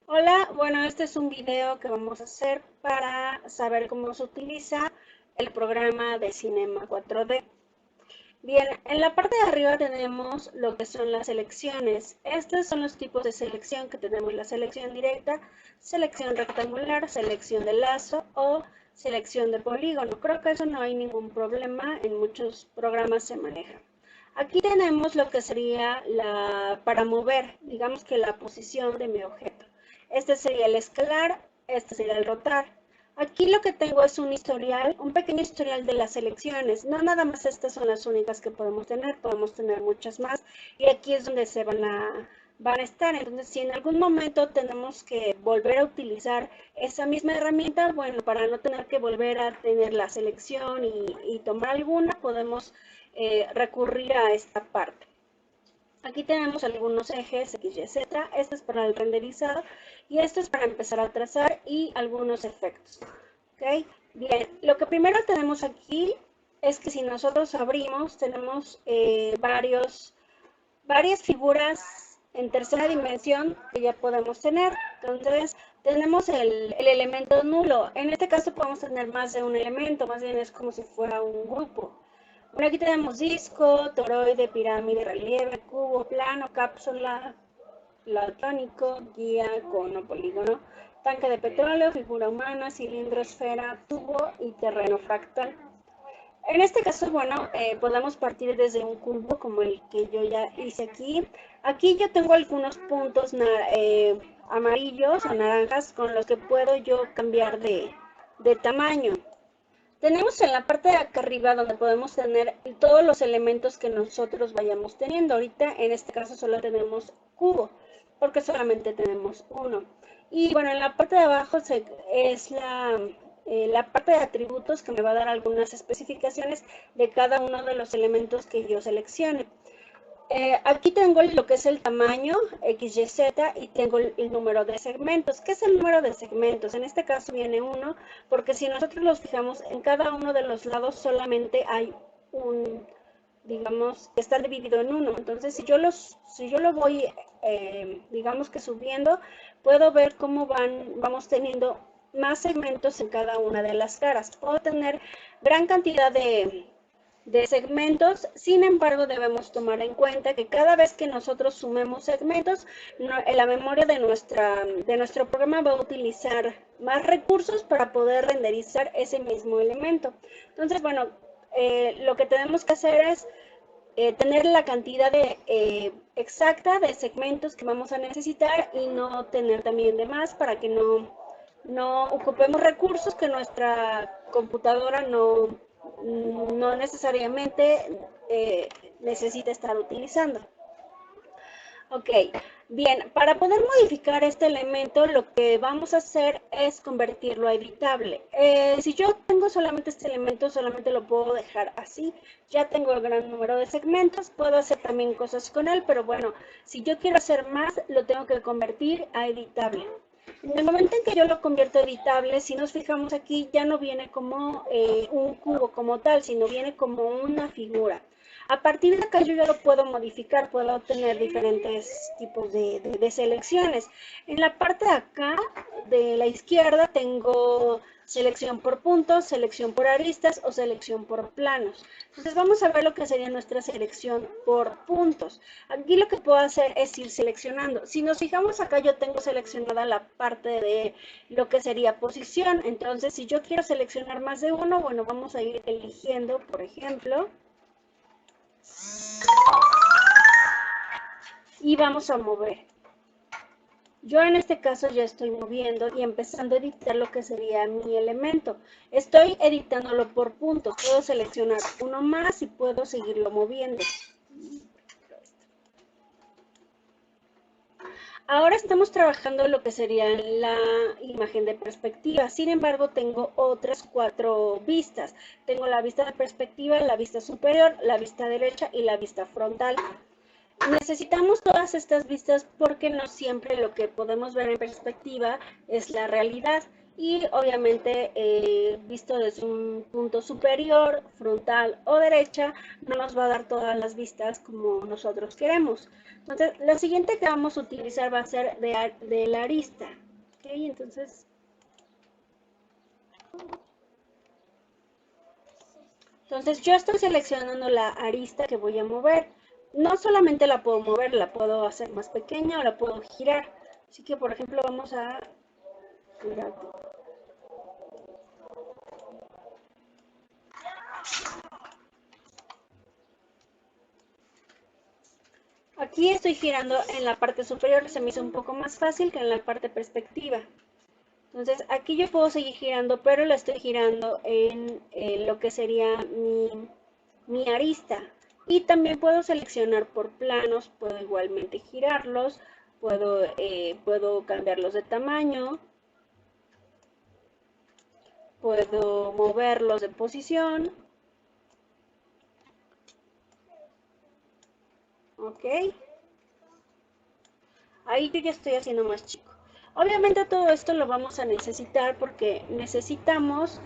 Hola, bueno, este es un video que vamos a hacer para saber cómo se utiliza el programa de Cinema 4D. Bien, en la parte de arriba tenemos lo que son las selecciones. Estos son los tipos de selección que tenemos: la selección directa, selección rectangular, selección de lazo o selección de polígono. Creo que eso no hay ningún problema, en muchos programas se maneja. Aquí tenemos lo que sería para mover, digamos que la posición de mi objeto. Este sería el escalar, este sería el rotar. Aquí lo que tengo es un historial, un pequeño historial de las selecciones. No nada más estas son las únicas que podemos tener muchas más. Y aquí es donde van a estar. Entonces, si en algún momento tenemos que volver a utilizar esa misma herramienta, bueno, para no tener que volver a tener la selección y tomar alguna, podemos recurrir a esta parte. Aquí tenemos algunos ejes X, Y, Z. Este es para el renderizado y esto es para empezar a trazar y algunos efectos. ¿Ok? Bien, lo que primero tenemos aquí es que si nosotros abrimos, tenemos varias figuras en tercera dimensión que ya podemos tener. Entonces, tenemos el elemento nulo. En este caso podemos tener más de un elemento, más bien es como si fuera un grupo. Bueno, aquí tenemos disco, toroide, pirámide, relieve, cubo, plano, cápsula, platónico, guía, cono, polígono, tanque de petróleo, figura humana, cilindro, esfera, tubo y terreno fractal. En este caso, bueno, podemos partir desde un cubo como el que yo ya hice aquí. Aquí yo tengo algunos puntos amarillos o naranjas con los que puedo yo cambiar de tamaño. Tenemos en la parte de acá arriba donde podemos tener todos los elementos que nosotros vayamos teniendo. Ahorita en este caso solo tenemos cubo, porque solamente tenemos uno. Y bueno, en la parte de abajo es la parte de atributos que me va a dar algunas especificaciones de cada uno de los elementos que yo seleccione. Aquí tengo lo que es el tamaño XYZ y tengo el número de segmentos. ¿Qué es el número de segmentos? En este caso viene 1, porque si nosotros los fijamos en cada uno de los lados solamente hay digamos, que está dividido en 1. Entonces, si yo lo voy, digamos que subiendo, puedo ver cómo vamos teniendo más segmentos en cada una de las caras. Puedo tener gran cantidad de segmentos. Sin embargo, debemos tomar en cuenta que cada vez que nosotros sumemos segmentos, la memoria de nuestro programa va a utilizar más recursos para poder renderizar ese mismo elemento. Entonces, bueno, lo que tenemos que hacer es tener la cantidad exacta de segmentos que vamos a necesitar y no tener también de más, para que no ocupemos recursos que nuestra computadora no necesariamente necesita estar utilizando. Ok, bien, para poder modificar este elemento, lo que vamos a hacer es convertirlo a editable. Si yo tengo solamente este elemento, solamente lo puedo dejar así. Ya tengo el gran número de segmentos, puedo hacer también cosas con él, pero bueno, si yo quiero hacer más, lo tengo que convertir a editable. En el momento en que yo lo convierto a editable, si nos fijamos aquí, ya no viene como un cubo como tal, sino viene como una figura. A partir de acá yo ya lo puedo modificar, puedo tener diferentes tipos de selecciones. En la parte de acá, de la izquierda, tengo selección por puntos, selección por aristas o selección por planos. Entonces vamos a ver lo que sería nuestra selección por puntos. Aquí lo que puedo hacer es ir seleccionando. Si nos fijamos acá, yo tengo seleccionada la parte de lo que sería posición. Entonces, si yo quiero seleccionar más de uno, bueno, vamos a ir eligiendo, por ejemplo, y vamos a mover. Yo en este caso ya estoy moviendo y empezando a editar lo que sería mi elemento. Estoy editándolo por puntos. Puedo seleccionar uno más y puedo seguirlo moviendo. Ahora estamos trabajando lo que sería la imagen de perspectiva. Sin embargo, tengo otras 4 vistas. Tengo la vista de perspectiva, la vista superior, la vista derecha y la vista frontal. Necesitamos todas estas vistas porque no siempre lo que podemos ver en perspectiva es la realidad. y obviamente visto desde un punto superior, frontal o derecha, no nos va a dar todas las vistas como nosotros queremos. Entonces, la siguiente que vamos a utilizar va a ser de la arista. ¿Ok? Entonces yo estoy seleccionando la arista que voy a mover. No solamente la puedo mover, la puedo hacer más pequeña o la puedo girar. Así que, por ejemplo, vamos a girar. Aquí estoy girando en la parte superior, se me hizo un poco más fácil que en la parte perspectiva. Entonces aquí yo puedo seguir girando, pero la estoy girando en lo que sería mi arista. Y también puedo seleccionar por planos, puedo igualmente girarlos, puedo cambiarlos de tamaño, puedo moverlos de posición. ¿Ok? Ahí yo ya estoy haciendo más chico. Obviamente todo esto lo vamos a necesitar porque necesitamos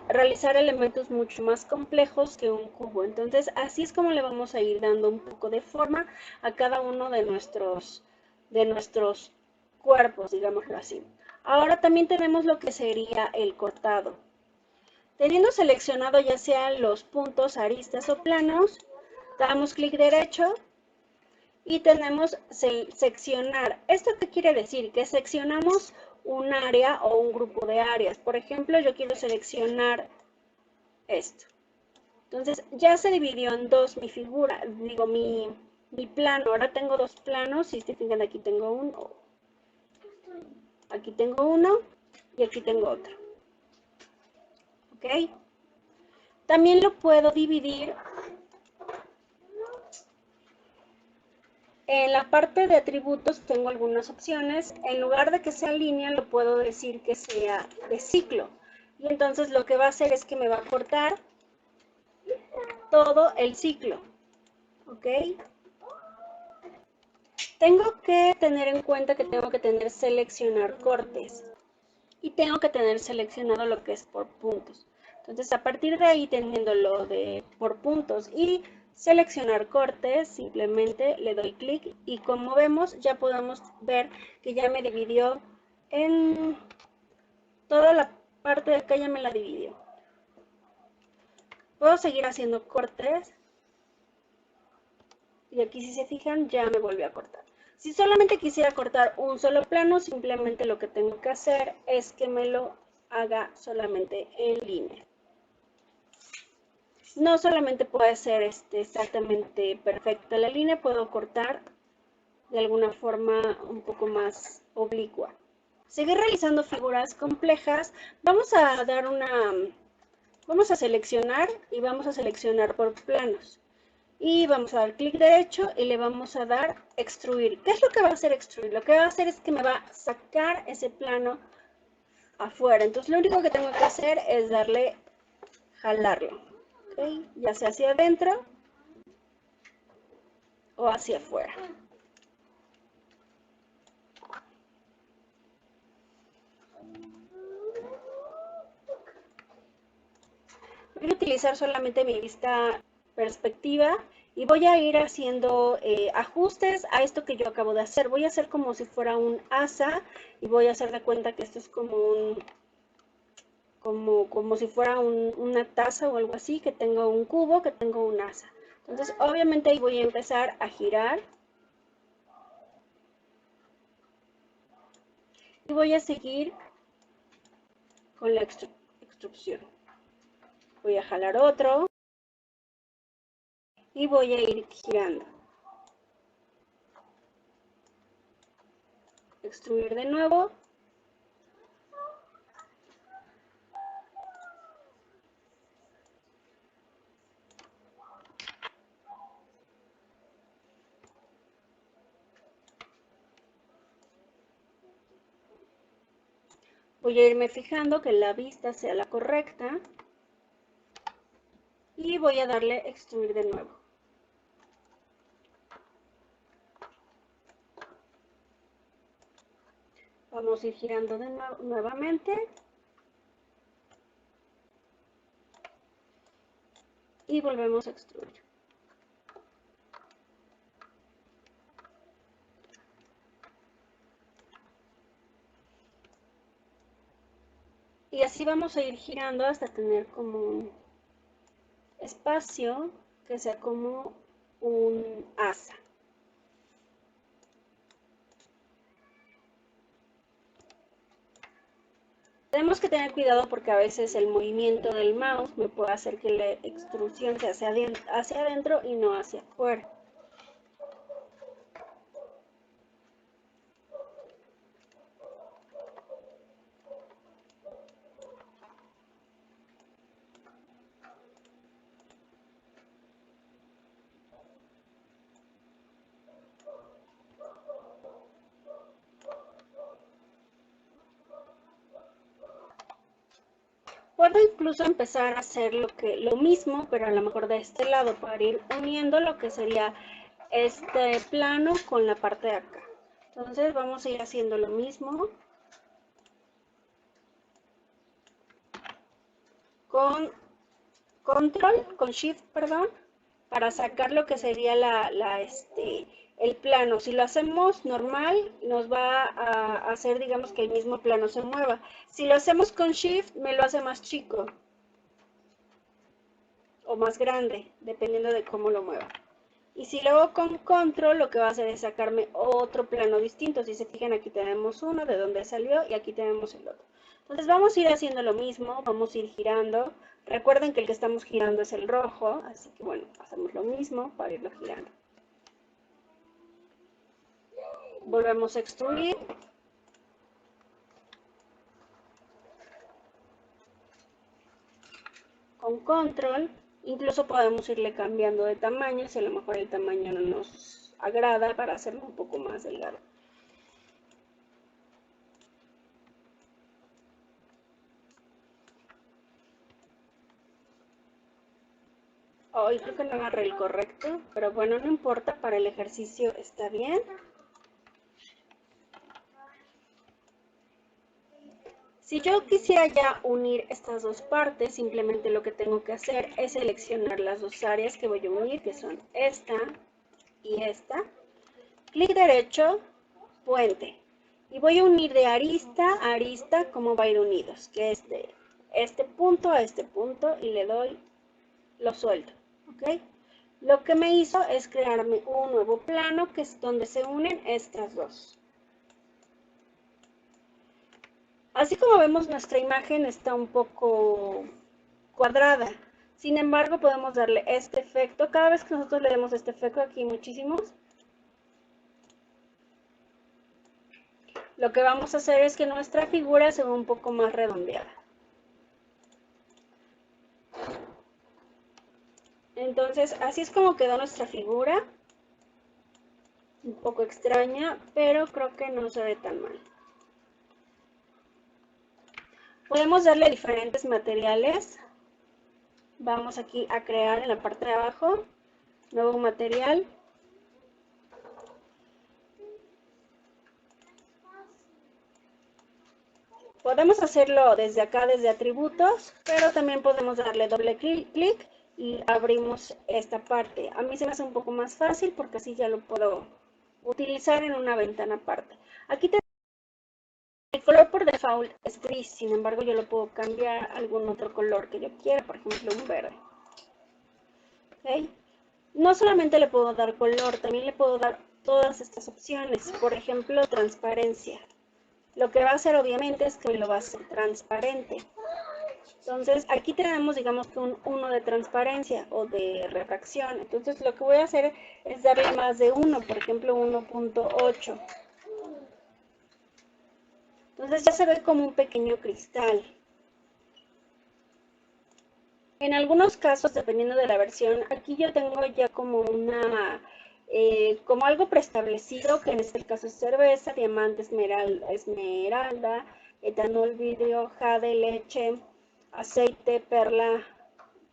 realizar elementos mucho más complejos que un cubo. Entonces así es como le vamos a ir dando un poco de forma a cada uno de nuestros cuerpos, digámoslo así. Ahora también tenemos lo que sería el cortado. Teniendo seleccionado ya sean los puntos, aristas o planos, damos clic derecho y tenemos seccionar. ¿Esto qué quiere decir? Que seccionamos un área o un grupo de áreas. Por ejemplo, yo quiero seleccionar esto. Entonces ya se dividió en dos mi figura, digo mi plano. Ahora tengo dos planos. Si se fijan, aquí tengo uno y aquí tengo otro. ¿Ok? También lo puedo dividir. En la parte de atributos tengo algunas opciones. En lugar de que sea línea, lo puedo decir que sea de ciclo. Y entonces lo que va a hacer es que me va a cortar todo el ciclo. ¿Ok? Tengo que tener en cuenta que tengo que tener seleccionar cortes. Y tengo que tener seleccionado lo que es por puntos. Entonces, a partir de ahí, teniendo lo de por puntos y seleccionar cortes, simplemente le doy clic y como vemos, ya podemos ver que ya me dividió en toda la parte de acá, ya me la dividió. Puedo seguir haciendo cortes y aquí, si se fijan, ya me volvió a cortar. Si solamente quisiera cortar un solo plano, simplemente lo que tengo que hacer es que me lo haga solamente en línea. No solamente puede ser exactamente perfecta la línea, puedo cortar de alguna forma un poco más oblicua. Seguir realizando figuras complejas, vamos a seleccionar y vamos a seleccionar por planos. Y vamos a dar clic derecho y le vamos a dar extruir. ¿Qué es lo que va a hacer extruir? Lo que va a hacer es que me va a sacar ese plano afuera. Entonces lo único que tengo que hacer es darle, jalarlo. ¿Okay? Ya sea hacia adentro o hacia afuera. Voy a utilizar solamente mi vista perspectiva y voy a ir haciendo ajustes a esto que yo acabo de hacer. Voy a hacer como si fuera un asa y voy a hacer de cuenta que esto es como si fuera una taza o algo así, que tengo un cubo, que tengo un asa. Entonces, obviamente ahí voy a empezar a girar y voy a seguir con la extrusión. Voy a jalar otro y voy a ir girando. Extruir de nuevo. Voy a irme fijando que la vista sea la correcta y voy a darle extruir de nuevo. Vamos a ir girando nuevamente. Y volvemos a extruir. Y así vamos a ir girando hasta tener como un espacio que sea como un asa. Tenemos que tener cuidado porque a veces el movimiento del mouse me puede hacer que la extrusión sea hacia adentro y no hacia afuera. Puedo incluso empezar a hacer lo mismo, pero a lo mejor de este lado, para ir uniendo lo que sería este plano con la parte de acá. Entonces vamos a ir haciendo lo mismo con control, con shift, perdón, para sacar lo que sería el plano. Si lo hacemos normal, nos va a hacer, digamos, que el mismo plano se mueva. Si lo hacemos con shift, me lo hace más chico o más grande, dependiendo de cómo lo mueva. Y si lo hago con control, lo que va a hacer es sacarme otro plano distinto. Si se fijan, aquí tenemos uno de donde salió y aquí tenemos el otro. Entonces vamos a ir haciendo lo mismo, vamos a ir girando. Recuerden que el que estamos girando es el rojo, así que bueno, hacemos lo mismo para irlo girando. Volvemos a extruir. Con control, incluso podemos irle cambiando de tamaño, si a lo mejor el tamaño no nos agrada, para hacerlo un poco más delgado. Hoy creo que no agarré el correcto, pero bueno, no importa, para el ejercicio está bien. Si yo quisiera ya unir estas dos partes, simplemente lo que tengo que hacer es seleccionar las dos áreas que voy a unir, que son esta y esta. Clic derecho, puente. Y voy a unir de arista a arista como va a ir unidos, que es de este punto a este punto, y le doy, lo suelto, ¿ok? Lo que me hizo es crearme un nuevo plano, que es donde se unen estas dos. Así como vemos, nuestra imagen está un poco cuadrada. Sin embargo, podemos darle este efecto. Cada vez que nosotros le demos este efecto, aquí hay muchísimos, lo que vamos a hacer es que nuestra figura se vea un poco más redondeada. Entonces, así es como quedó nuestra figura. Un poco extraña, pero creo que no se ve tan mal. Podemos darle diferentes materiales. Vamos aquí a crear en la parte de abajo, nuevo material. Podemos hacerlo desde acá, desde atributos, pero también podemos darle doble clic y abrimos esta parte. A mí se me hace un poco más fácil porque así ya lo puedo utilizar en una ventana aparte. Aquí el color por default es gris, sin embargo yo lo puedo cambiar a algún otro color que yo quiera, por ejemplo un verde. ¿Okay? No solamente le puedo dar color, también le puedo dar todas estas opciones, por ejemplo transparencia. Lo que va a hacer obviamente es que lo va a hacer transparente. Entonces aquí tenemos, digamos, que un 1 de transparencia o de refracción. Entonces lo que voy a hacer es darle más de 1, por ejemplo 1.8. Entonces ya se ve como un pequeño cristal. En algunos casos, dependiendo de la versión, aquí yo tengo ya como como algo preestablecido, que en este caso es cerveza, diamante, esmeralda, etanol, vidrio, jade, leche, aceite, perla,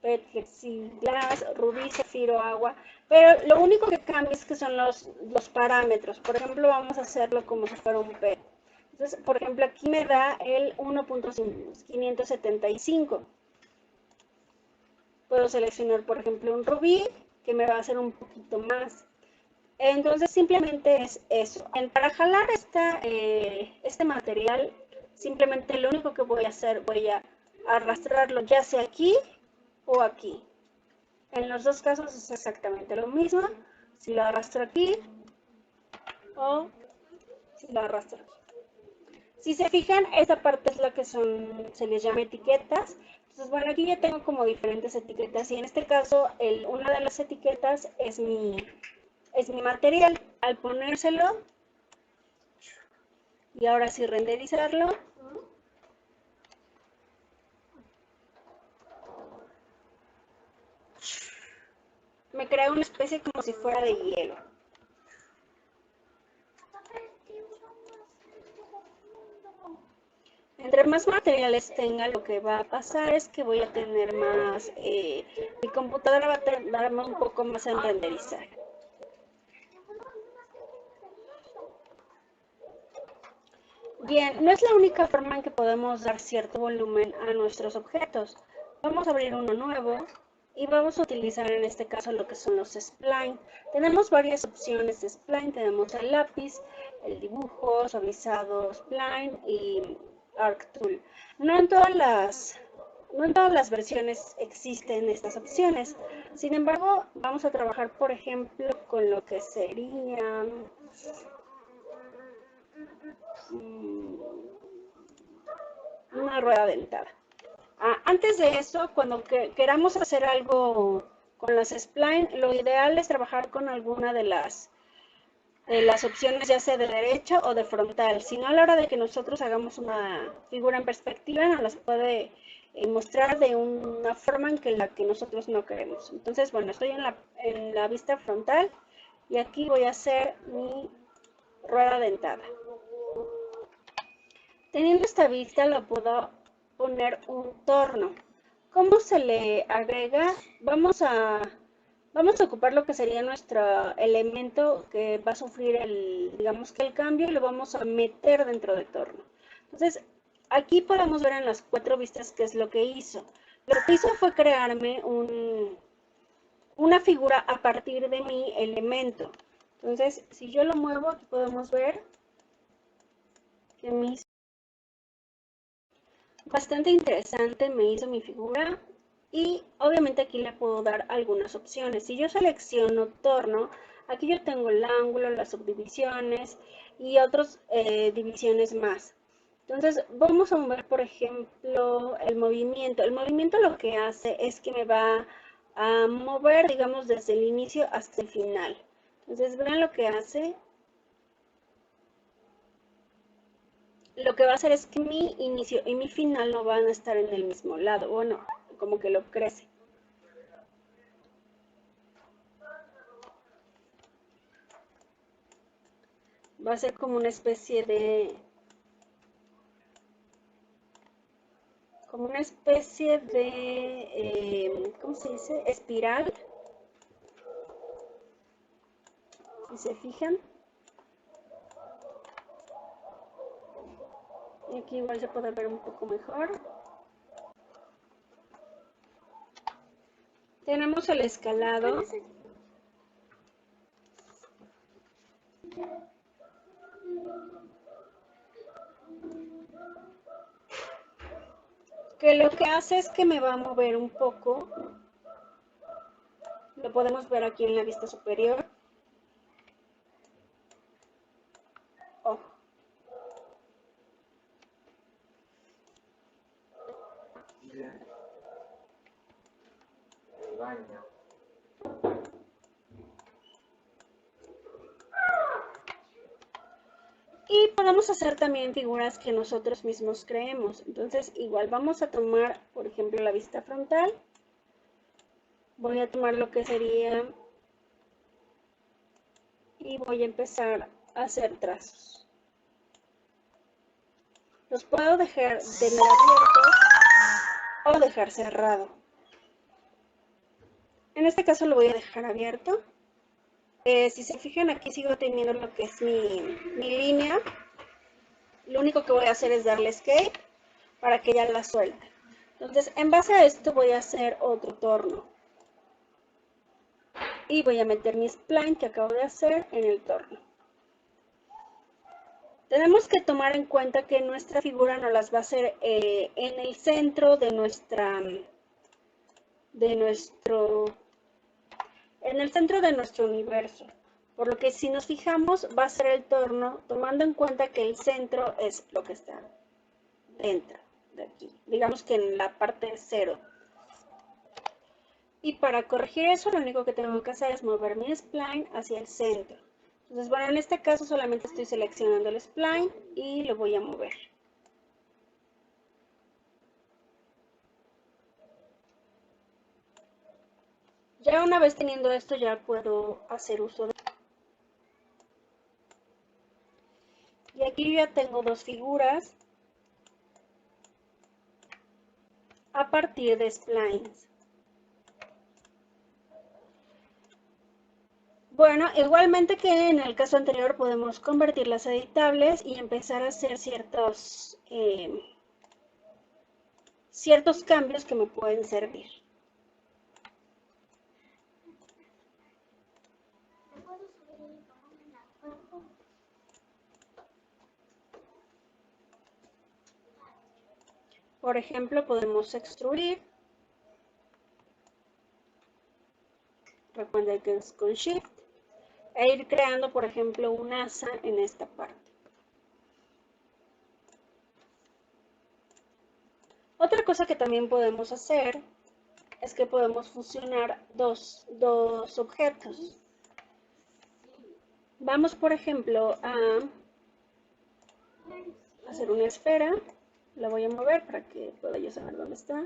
PET, plexiglas, rubí, zafiro, agua. Pero lo único que cambia es que son los parámetros. Por ejemplo, vamos a hacerlo como si fuera un PET. Entonces, por ejemplo, aquí me da el 1.575. Puedo seleccionar, por ejemplo, un rubí, que me va a hacer un poquito más. Entonces, simplemente es eso. Para jalar este material, simplemente lo único que voy a hacer, voy a arrastrarlo ya sea aquí o aquí. En los dos casos es exactamente lo mismo. Si lo arrastro aquí o si lo arrastro aquí. Si se fijan, esta parte es la que se les llama etiquetas. Entonces, bueno, aquí ya tengo como diferentes etiquetas y en este caso, una de las etiquetas es mi material. Al ponérselo y ahora sí renderizarlo, me crea una especie como si fuera de hielo. Entre más materiales tenga, lo que va a pasar es que voy a tener más, mi computadora va a tardarme un poco más en renderizar. Bien, no es la única forma en que podemos dar cierto volumen a nuestros objetos. Vamos a abrir uno nuevo y vamos a utilizar en este caso lo que son los spline. Tenemos varias opciones de spline, tenemos el lápiz, el dibujo, suavizado spline y ArcTool. No en todas las versiones existen estas opciones. Sin embargo, vamos a trabajar, por ejemplo, con lo que sería una rueda dentada. Antes de eso, cuando queramos hacer algo con las spline, lo ideal es trabajar con alguna de las opciones, ya sea de derecha o de frontal. Si no, a la hora de que nosotros hagamos una figura en perspectiva, nos las puede mostrar de una forma en la que nosotros no queremos. Entonces, bueno, estoy en la vista frontal y aquí voy a hacer mi rueda dentada. Teniendo esta vista, lo puedo poner un torno. ¿Cómo se le agrega? Vamos a ocupar lo que sería nuestro elemento que va a sufrir digamos que el cambio, y lo vamos a meter dentro del torno. Entonces, aquí podemos ver en las 4 vistas qué es lo que hizo. Lo que hizo fue crearme una figura a partir de mi elemento. Entonces, si yo lo muevo, aquí podemos ver que me hizo bastante interesante, me hizo mi figura. Y obviamente aquí le puedo dar algunas opciones. Si yo selecciono torno, aquí yo tengo el ángulo, las subdivisiones y otras divisiones más. Entonces vamos a mover, por ejemplo, el movimiento. El movimiento lo que hace es que me va a mover, digamos, desde el inicio hasta el final. Entonces vean lo que hace. Lo que va a hacer es que mi inicio y mi final no van a estar en el mismo lado. Bueno, como que lo crece. Va a ser como una especie de ¿cómo se dice? Espiral, si se fijan. Y aquí igual se puede ver un poco mejor. Tenemos el escalado. Que lo que hace es que me va a mover un poco. Lo podemos ver aquí en la vista superior. Oh. Y podemos hacer también figuras que nosotros mismos creemos. Entonces, igual vamos a tomar, por ejemplo, la vista frontal. Voy a tomar lo que sería y voy a empezar a hacer trazos. Los puedo dejar tener abiertos o dejar cerrado. En este caso lo voy a dejar abierto. Si se fijan, aquí sigo teniendo lo que es mi línea lo único que voy a hacer es darle escape para que ya la suelte. Entonces, en base a esto voy a hacer otro torno. Y voy a meter mi spline que acabo de hacer en el torno. Tenemos que tomar en cuenta que nuestra figura nos las va a hacer en el centro de en el centro de nuestro universo. Por lo que si nos fijamos va a ser el torno, tomando en cuenta que el centro es lo que está dentro de aquí. Digamos que en la parte 0. Y para corregir eso, lo único que tengo que hacer es mover mi spline hacia el centro. Entonces, bueno, en este caso solamente estoy seleccionando el spline y lo voy a mover. Ya una vez teniendo esto, ya puedo hacer uso de... Y aquí ya tengo dos figuras a partir de splines. Bueno, igualmente que en el caso anterior podemos convertirlas a editables y empezar a hacer ciertos cambios que me pueden servir. Por ejemplo, podemos extruir. Recuerden que es con Shift. E ir creando, por ejemplo, un asa en esta parte. Otra cosa que también podemos hacer es que podemos fusionar dos objetos. Vamos, por ejemplo, a hacer una esfera. La voy a mover para que pueda yo saber dónde está.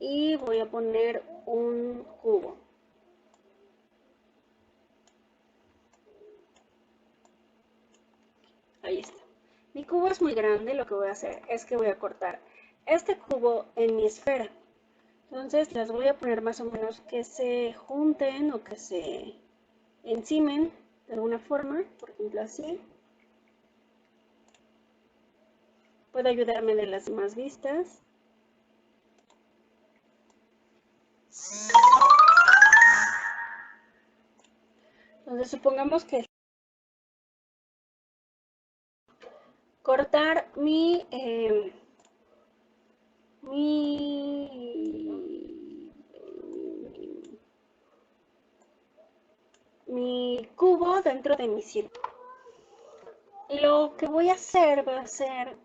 Y voy a poner un cubo. Ahí está. Mi cubo es muy grande, lo que voy a hacer es que voy a cortar este cubo en mi esfera. Entonces las voy a poner más o menos que se junten o que se encimen de alguna forma, por ejemplo así. Puede ayudarme de las demás vistas. Entonces supongamos que cortar mi cubo dentro de mi círculo. Lo que voy a hacer va a ser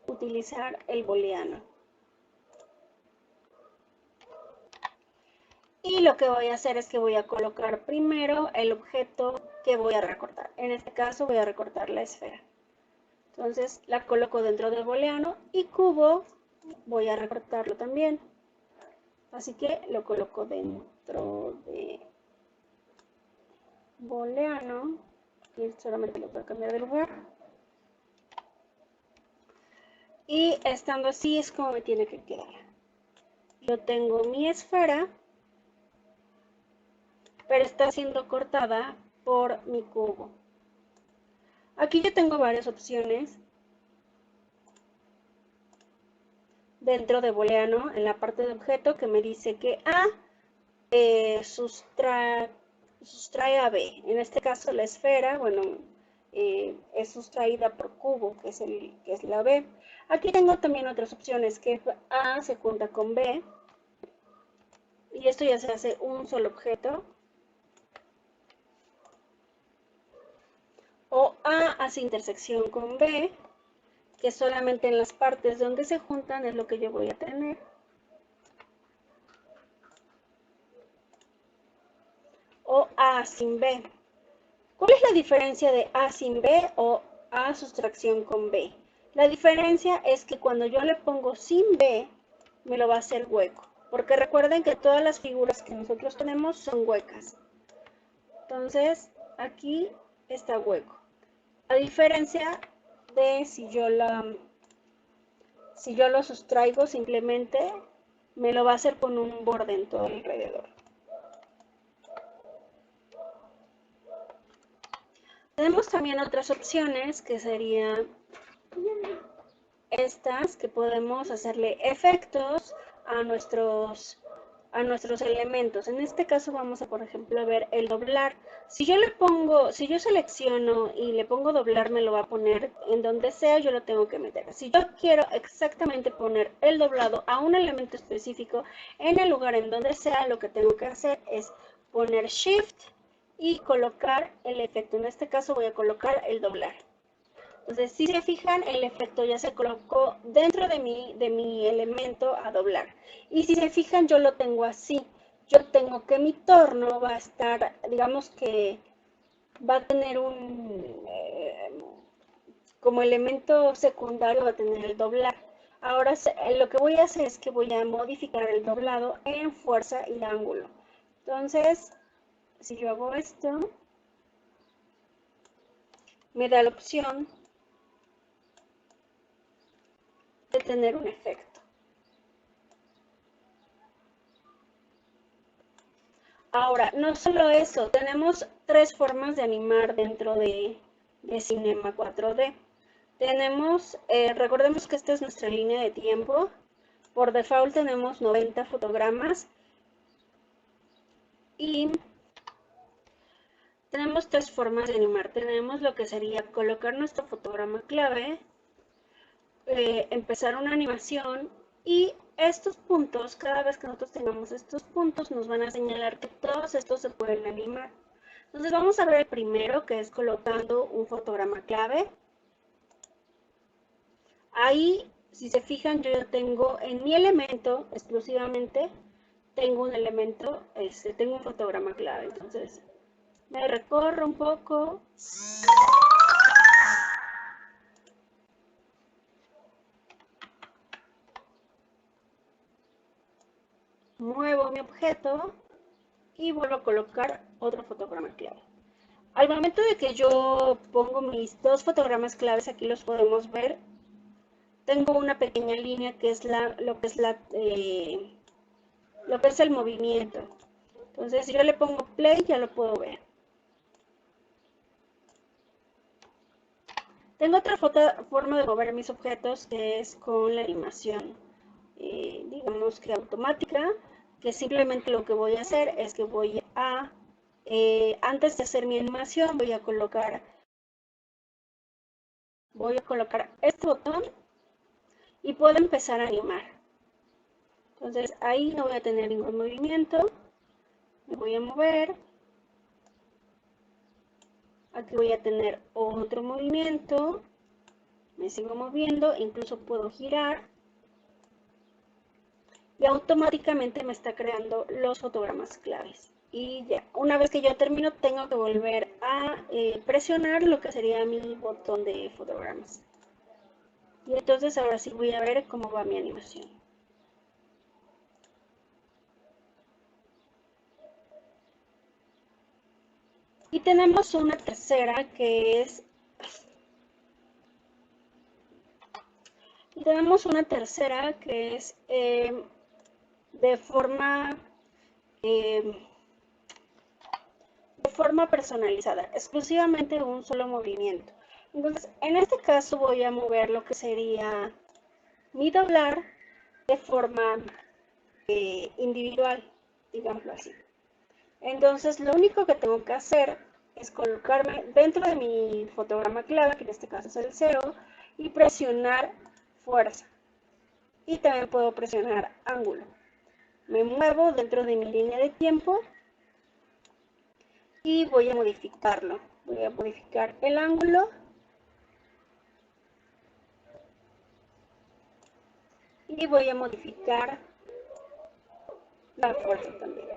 utilizar el booleano. Y lo que voy a hacer es que voy a colocar primero el objeto que voy a recortar. En este caso voy a recortar la esfera. Entonces la coloco dentro del booleano y cubo voy a recortarlo también. Así que lo coloco dentro de booleano. Y solamente lo voy a cambiar de lugar. Y estando así es como me tiene que quedar. Yo tengo mi esfera, pero está siendo cortada por mi cubo. Aquí yo tengo varias opciones. Dentro de booleano, en la parte de objeto, que me dice que A sustrae a B. En este caso la esfera, bueno, es sustraída por cubo, que es la B. Aquí tengo también otras opciones, que A se junta con B. Y esto ya se hace un solo objeto. O A hace intersección con B, que solamente en las partes donde se juntan es lo que yo voy a tener. O A sin B. ¿Cuál es la diferencia de A sin B o A sustracción con B? La diferencia es que cuando yo le pongo sin B, me lo va a hacer hueco. Porque recuerden que todas las figuras que nosotros tenemos son huecas. Entonces, aquí está hueco. A diferencia de si yo lo sustraigo, simplemente me lo va a hacer con un borde en todo alrededor. Tenemos también otras opciones que serían estas, que podemos hacerle efectos a nuestros elementos. En este caso vamos a, por ejemplo, ver el doblar. Si yo selecciono y le pongo doblar, me lo va a poner en donde sea, yo lo tengo que meter. Si yo quiero exactamente poner el doblado a un elemento específico en el lugar en donde sea, lo que tengo que hacer es poner Shift y colocar el efecto. En este caso voy a colocar el doblar. Entonces, si se fijan, el efecto ya se colocó dentro de mi elemento a doblar. Y si se fijan, yo lo tengo así. Yo tengo que mi torno va a estar, digamos que va a tener como elemento secundario va a tener el doblar. Ahora lo que voy a hacer es que voy a modificar el doblado en fuerza y ángulo. Entonces, si yo hago esto, me da la opción de tener un efecto. Ahora, no solo eso, tenemos tres formas de animar dentro de Cinema 4D. Tenemos, recordemos que esta es nuestra línea de tiempo. Por default tenemos 90 fotogramas y tenemos tres formas de animar. Tenemos lo que sería colocar nuestro fotograma clave, empezar una animación y estos puntos, cada vez que nosotros tengamos estos puntos, nos van a señalar que todos estos se pueden animar. Entonces vamos a ver el primero, que es colocando un fotograma clave. Ahí, si se fijan, yo ya tengo en mi elemento exclusivamente, tengo un elemento, tengo un fotograma clave. Entonces me recorro un poco. Muevo mi objeto y vuelvo a colocar otro fotograma clave. Al momento de que yo pongo mis dos fotogramas claves, aquí los podemos ver, tengo una pequeña línea que es lo que es el movimiento. Entonces, si yo le pongo play, ya lo puedo ver. Tengo otra forma de mover mis objetos, que es con la animación, digamos que automática, que simplemente lo que voy a hacer es que voy a, antes de hacer mi animación, voy a colocar este botón y puedo empezar a animar. Entonces ahí no voy a tener ningún movimiento, me voy a mover, aquí voy a tener otro movimiento, me sigo moviendo, incluso puedo girar y automáticamente me está creando los fotogramas claves. Y ya, una vez que yo termino, tengo que volver a presionar lo que sería mi botón de fotogramas. Y entonces ahora sí voy a ver cómo va mi animación. Y tenemos una tercera que es de forma personalizada, exclusivamente un solo movimiento. Entonces, en este caso voy a mover lo que sería mi doblar de forma individual, digámoslo así. Entonces, lo único que tengo que hacer es colocarme dentro de mi fotograma clave, que en este caso es el 0, y presionar fuerza. Y también puedo presionar ángulo. Me muevo dentro de mi línea de tiempo y voy a modificarlo. Voy a modificar el ángulo y voy a modificar la fuerza también.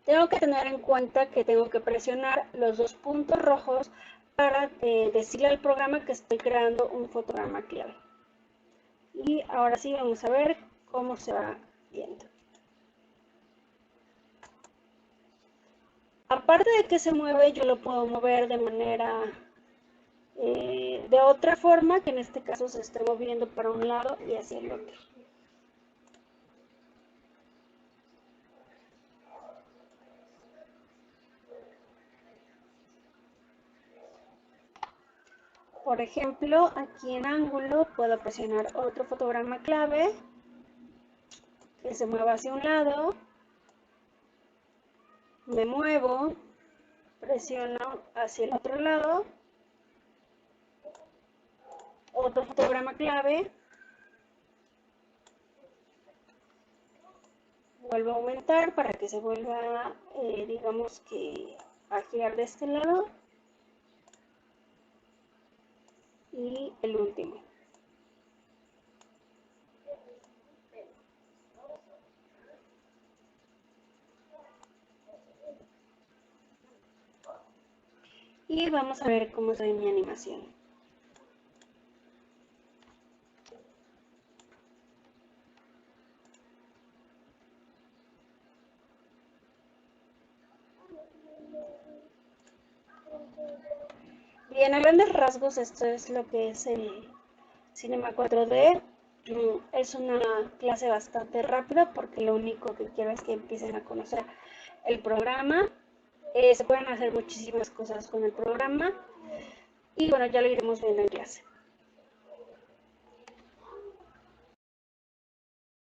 Tengo que tener en cuenta que tengo que presionar los dos puntos rojos para decirle al programa que estoy creando un fotograma clave. Y ahora sí vamos a ver cómo se va viendo. Aparte de que se mueve, yo lo puedo mover de manera, de otra forma, que en este caso se esté moviendo para un lado y hacia el otro. Por ejemplo, aquí en ángulo puedo presionar otro fotograma clave que se mueva hacia un lado, me muevo, presiono hacia el otro lado, otro fotograma clave, vuelvo a aumentar para que se vuelva, digamos que a girar de este lado, y el último. Y vamos a ver cómo se ve mi animación. Bien, a grandes rasgos esto es lo que es el Cinema 4D. Es una clase bastante rápida porque lo único que quiero es que empiecen a conocer el programa. Se pueden hacer muchísimas cosas con el programa y bueno, ya lo iremos viendo en clase.